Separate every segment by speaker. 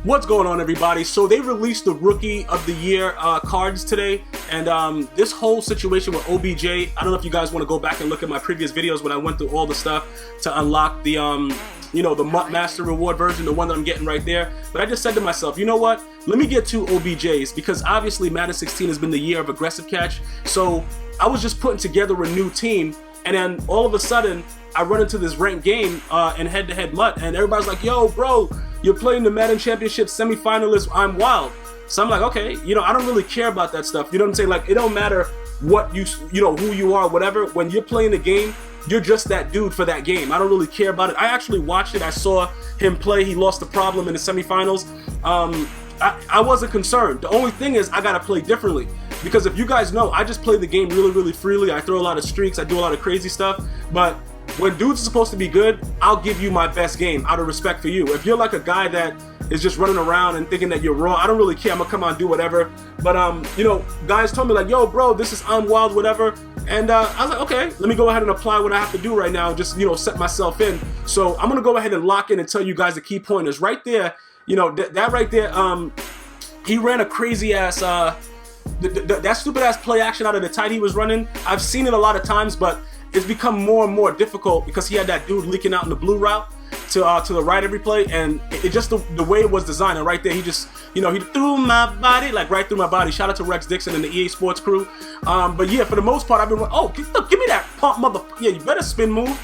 Speaker 1: What's going on, everybody? So they released the Rookie of the Year cards today, and this whole situation with OBJ, I don't know if you guys want to go back and look at my previous videos when I went through all the stuff to unlock the you know, the MUT Master Reward version, the one that I'm getting right there. But I just said to myself, you know what? Let me get two OBJs, because obviously Madden 16 has been the year of aggressive catch. So I was just putting together a new team, and then all of a sudden I run into this ranked game in head-to-head MUT, and everybody's like, yo, bro, you're playing the Madden Championship semifinalist, I'm wild. So I'm like, okay, you know, I don't really care about that stuff. You know what I'm saying? Like, it don't matter what you know, who you are, whatever. When you're playing the game, you're just that dude for that game. I don't really care about it. I actually watched it. I saw him play. He lost the problem in the semifinals. I wasn't concerned. The only thing is I gotta play differently, because if you guys know, I just play the game really freely. I throw a lot of streaks. I do a lot of crazy stuff. But when dudes are supposed to be good, I'll give you my best game out of respect for you. If you're like a guy that is just running around and thinking that you're raw, I don't really care. I'm gonna come out and do whatever. But you know, guys told me like, yo, bro, this is unwild, whatever. And I was like, okay, let me go ahead and apply what I have to do right now and just, you know, set myself in. So I'm gonna go ahead and lock in and tell you guys the key pointers right there. You know, that right there, he ran a crazy ass that stupid ass play action out of the tight he was running. I've seen it a lot of times, but it's become more and more difficult because he had that dude leaking out in the blue route to the right every play, and it just the way it was designed. And right there, he just, you know, he threw my body, like right through my body. Shout out to Rex Dixon and the EA Sports crew. But yeah, for the most part, I've been give me that pump, motherfucker. Yeah, you better spin move.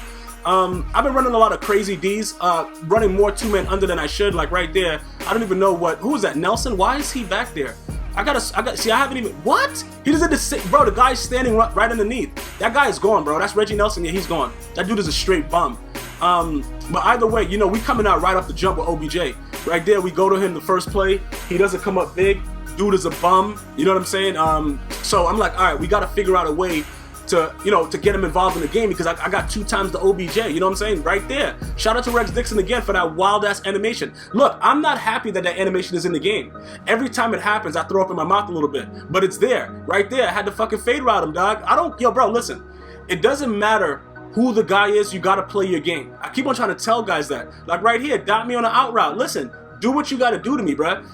Speaker 1: I've been running a lot of crazy Ds, running more two-man under than I should. Like right there, I don't even know who is that, Nelson? Why is he back there? I haven't even, what? He doesn't just, bro, the guy's standing right underneath. That guy is gone, bro. That's Reggie Nelson. Yeah, he's gone. That dude is a straight bum. But either way, you know, we coming out right off the jump with OBJ. Right there, we go to him the first play. He doesn't come up big. Dude is a bum. You know what I'm saying? So I'm like, all right, we got to figure out a way to, you know, to get him involved in the game, because I got 2 times the OBJ, you know what I'm saying? Right there. Shout out to Rex Dixon again for that wild ass animation. Look, I'm not happy that animation is in the game. Every time it happens, I throw up in my mouth a little bit, but it's there, right there. I had to fucking fade route him, dog. Yo, bro, listen, it doesn't matter who the guy is, you gotta play your game. I keep on trying to tell guys that. Like right here, dot me on the out route. Listen, do what you gotta do to me, bruh.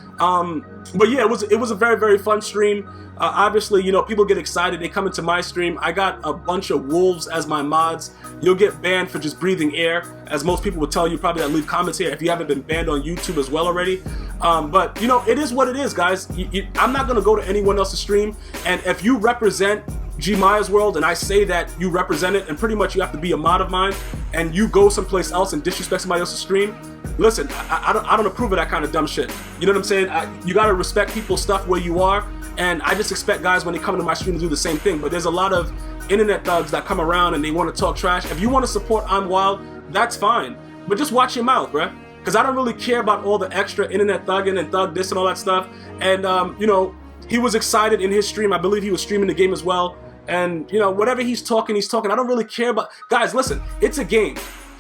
Speaker 1: But yeah, it was a very fun stream. Obviously, you know, people get excited, they come into my stream. I got a bunch of wolves as my mods. You'll get banned for just breathing air, as most people would tell you probably that leave comments here if you haven't been banned on YouTube as well already. But you know, it is what it is, guys. I'm not gonna go to anyone else's stream, and if you represent GmiasWorld and I say that you represent it, and pretty much you have to be a mod of mine, and you go someplace else and disrespect somebody else's stream, listen, I don't approve of that kind of dumb shit. You know what I'm saying? You gotta respect people's stuff where you are, and I just expect guys when they come into my stream to do the same thing. But there's a lot of internet thugs that come around and they want to talk trash. If you want to support I'm Wild, that's fine, but just watch your mouth, bruh, because I don't really care about all the extra internet thugging and thug this and all that stuff. And you know, he was excited in his stream. I believe he was streaming the game as well. And you know, whatever he's talking. I don't really care about, guys, listen, it's a game.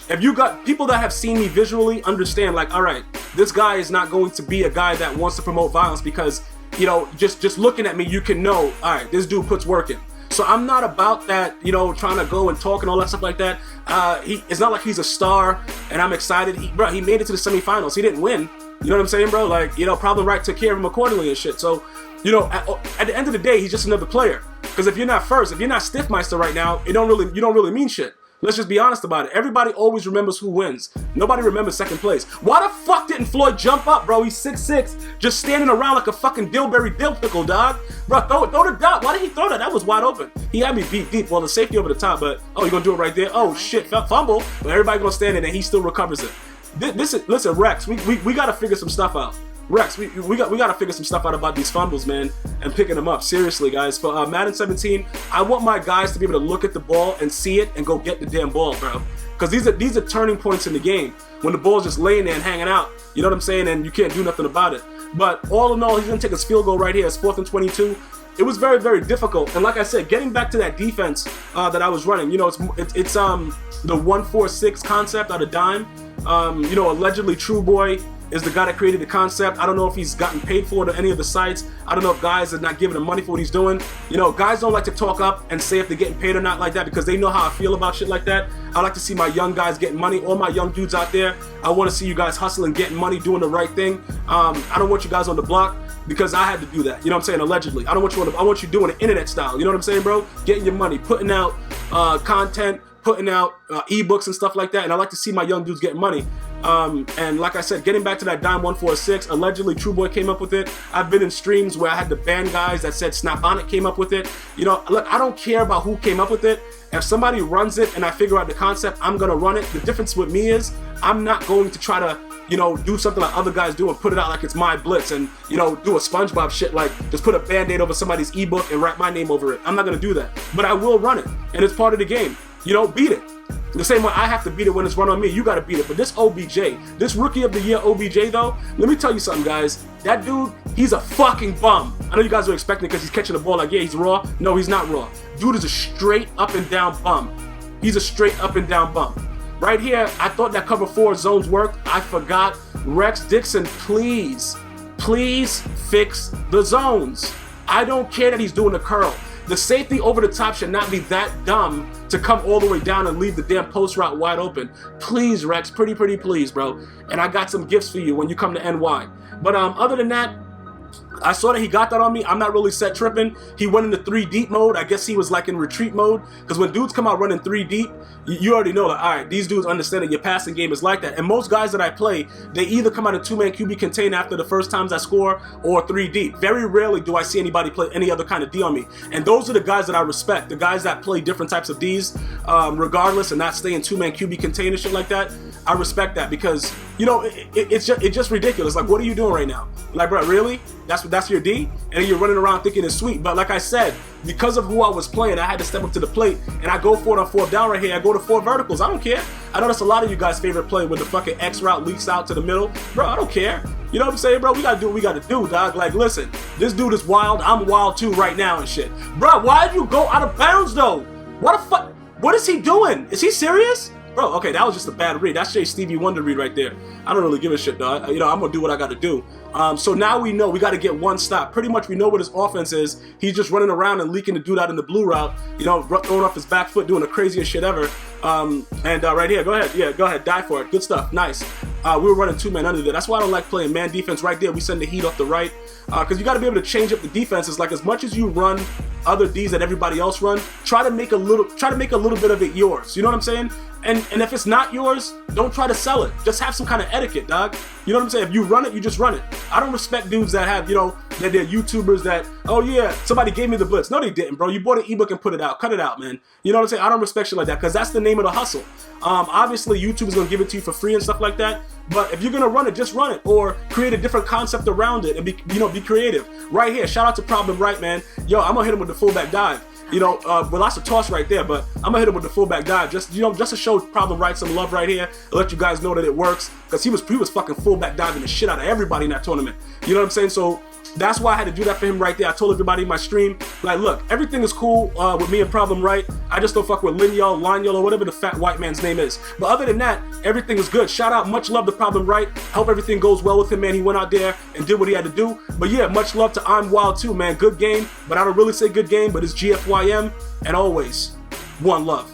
Speaker 1: If you got people that have seen me visually, understand, like, all right, this guy is not going to be a guy that wants to promote violence, because, you know, just looking at me, you can know, all right, this dude puts work in. So I'm not about that, you know, trying to go and talk and all that stuff like that. It's not like he's a star and I'm excited. Bro, he made it to the semifinals. He didn't win. You know what I'm saying, bro? Like, you know, Problem Right took care of him accordingly and shit. So, you know, at the end of the day, he's just another player. Because if you're not first, if you're not Stiffmeister right now, you don't really mean shit. Let's just be honest about it. Everybody always remembers who wins. Nobody remembers second place. Why the fuck didn't Floyd jump up, bro? He's 6'6", just standing around like a fucking Dillberry dill pickle, dog. Bro, throw the dot. Why did he throw that? That was wide open. He had me beat deep. Well, the safety over the top, but, oh, you're gonna do it right there? Oh, shit, fumble. But everybody gonna stand in and he still recovers it. Listen, Rex, we gotta figure some stuff out. Rex, we gotta figure some stuff out about these fumbles, man, and picking them up. Seriously, guys. For Madden 17, I want my guys to be able to look at the ball and see it and go get the damn ball, bro. Because these are turning points in the game when the ball's just laying there and hanging out. You know what I'm saying? And you can't do nothing about it. But all in all, he's gonna take his field goal right here. It's 4th and 22. It was very difficult. And like I said, getting back to that defense that I was running, you know, it's the 1-4-6 concept out of dime. You know, allegedly True Boy is the guy that created the concept. I don't know if he's gotten paid for it on any of the sites. I don't know if guys are not giving him money for what he's doing. You know, guys don't like to talk up and say if they're getting paid or not like that because they know how I feel about shit like that. I like to see my young guys getting money, all my young dudes out there. I want to see you guys hustling, getting money, doing the right thing. I don't want you guys on the block because I had to do that. You know what I'm saying? Allegedly. I don't want you on the, I want you doing it internet style. You know what I'm saying, bro? Getting your money, putting out content, putting out ebooks and stuff like that. And I like to see my young dudes getting money. And like I said, getting back to that Dime 146, allegedly True Boy came up with it. I've been in streams where I had to ban guys that said Snap On It came up with it. You know, look, I don't care about who came up with it. If somebody runs it and I figure out the concept, I'm gonna run it. The difference with me is I'm not going to try to, you know, do something like other guys do and put it out like it's my blitz and, you know, do a SpongeBob shit like just put a band-aid over somebody's ebook and write my name over it. I'm not gonna do that, but I will run it, and it's part of the game. You know, beat it. The same way I have to beat it when it's run on me, you gotta beat it. But this OBJ, this Rookie of the Year OBJ though, let me tell you something, guys. That dude, he's a fucking bum. I know you guys are expecting it because he's catching the ball like, yeah, he's raw. No, he's not raw. Dude is a straight up and down bum. He's a straight up and down bum. Right here, I thought that cover 4 zones worked. I forgot. Rex Dixon, please fix the zones. I don't care that he's doing a curl. The safety over the top should not be that dumb to come all the way down and leave the damn post route wide open. Please, Rex, pretty please, bro. And I got some gifts for you when you come to NY. But other than that, I saw that he got that on me. I'm not really set tripping. He went into 3 deep mode. I guess he was like in retreat mode. Because when dudes come out running 3 deep, you already know that, all right, these dudes understand that your passing game is like that. And most guys that I play, they either come out in 2-man QB contain after the first times I score or 3 deep. Very rarely do I see anybody play any other kind of D on me. And those are the guys that I respect. The guys that play different types of Ds regardless and not stay in 2-man QB contain and shit like that. I respect that because, you know, it's just ridiculous. Like, what are you doing right now? Like, bro, really? That's your D? And you're running around thinking it's sweet. But like I said, because of who I was playing, I had to step up to the plate. And I go for it on 4th down right here. I go to 4 verticals. I don't care. I know that's a lot of you guys' favorite play when the fucking X route leaks out to the middle. Bro, I don't care. You know what I'm saying, bro? We gotta do what we gotta do, dog. Like, listen, this dude is wild. I'm wild too right now and shit. Bro, why'd you go out of bounds though? What the fuck? What is he doing? Is he serious? Bro, okay, that was just a bad read. That's Jay Stevie Wonder read right there. I don't really give a shit, though. You know, I'm gonna do what I gotta do. So now we know we gotta get 1 stop. Pretty much we know what his offense is. He's just running around and leaking the dude out in the blue route, you know, throwing off his back foot, doing the craziest shit ever. Right here, go ahead. Yeah, go ahead, die for it. Good stuff, nice. We were running 2-man under there. That's why I don't like playing man defense right there. We send the heat off the right. Because you gotta be able to change up the defenses. Like, as much as you run other Ds that everybody else run, try to make a little bit of it yours. You know what I'm saying? And if it's not yours, don't try to sell it. Just have some kind of etiquette, dog. You know what I'm saying? If you run it, you just run it. I don't respect dudes that have, you know, that they're YouTubers that, oh yeah, somebody gave me the blitz. No, they didn't, bro. You bought an ebook and put it out. Cut it out, man. You know what I'm saying? I don't respect shit like that because that's the name of the hustle. Obviously, YouTube is gonna give it to you for free and stuff like that. But if you're gonna run it, just run it or create a different concept around it and be creative. Right here, shout out to Problem Right, man. Yo, I'm gonna hit him with the fullback dive. You know, with lots of toss right there, but I'm gonna hit him with the fullback dive, just to show Problem Right some love right here, and let you guys know that it works, because he was fucking fullback diving the shit out of everybody in that tournament. You know what I'm saying? So that's why I had to do that for him right there. I told everybody in my stream, like, look, everything is cool with me and Problem Right. I just don't fuck with Lanyol, or whatever the fat white man's name is. But other than that, everything is good. Shout out, much love to Problem Right. Hope everything goes well with him, man. He went out there and did what he had to do. But yeah, much love to I'm Wild too, man. Good game, but I don't really say good game, but it's GFYM, and always, one love.